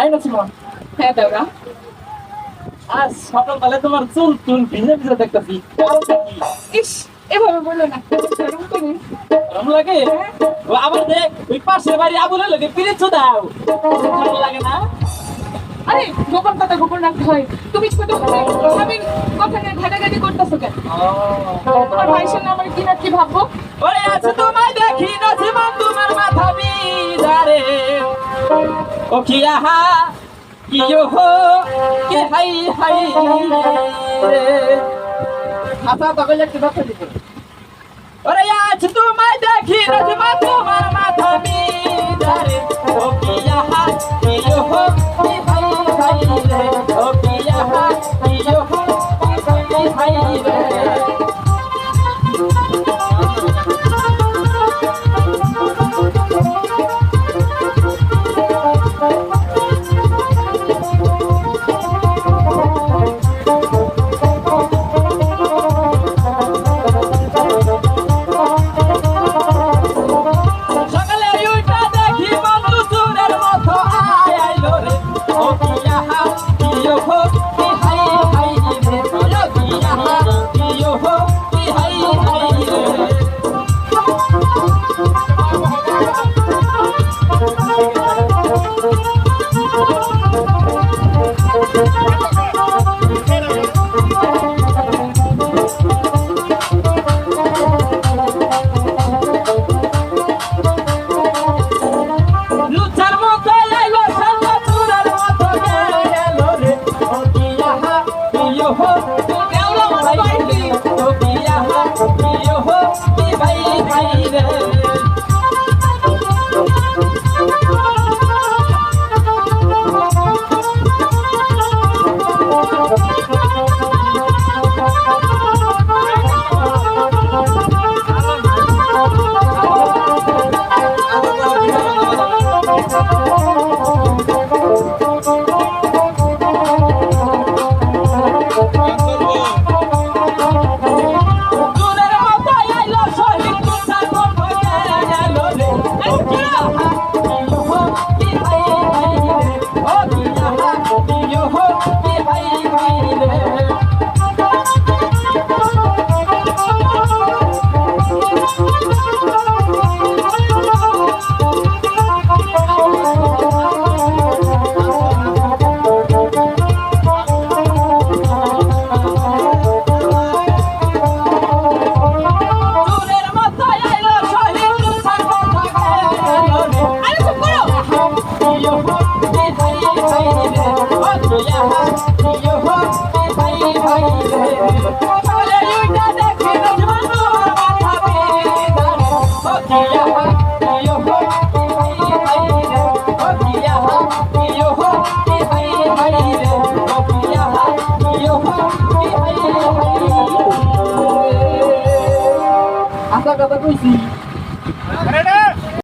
I Nasima হ্যাঁ দাদা। আজ সকালবেলা তোমার চুল চুল ভিজে ভিজে দেখতেছি ইস, এভাবে বললো না, এরকম করি। গরম লাগে ও আবার দেখ ওই পাশের বাড়ি আবুলে লাগে পিরিচ দাও ভালো লাগে না আরে গোপন কথা গোপন রাখতে হয়। তুমি ছোট ভাবির কথা নিয়ে ঘাটাঘাটি করতেছো কেন? তোমার ভাই সামনে আমার কি না কি ভাববো? ওরে আছে তোমায় দেখি নাসিমা তোমার মাথা বিদারে ও কি আহা কি হো কি হাই হাই রে হাসা পাগল একটা কথা দিতে ওরে আজ তোমায় দেখি নাসিমা তোমার মাথা বিদারে ও কি আহা কি হো কি হাই হাই রে ও কি আহা কি হো কি হাই রে আশা কথা কইছি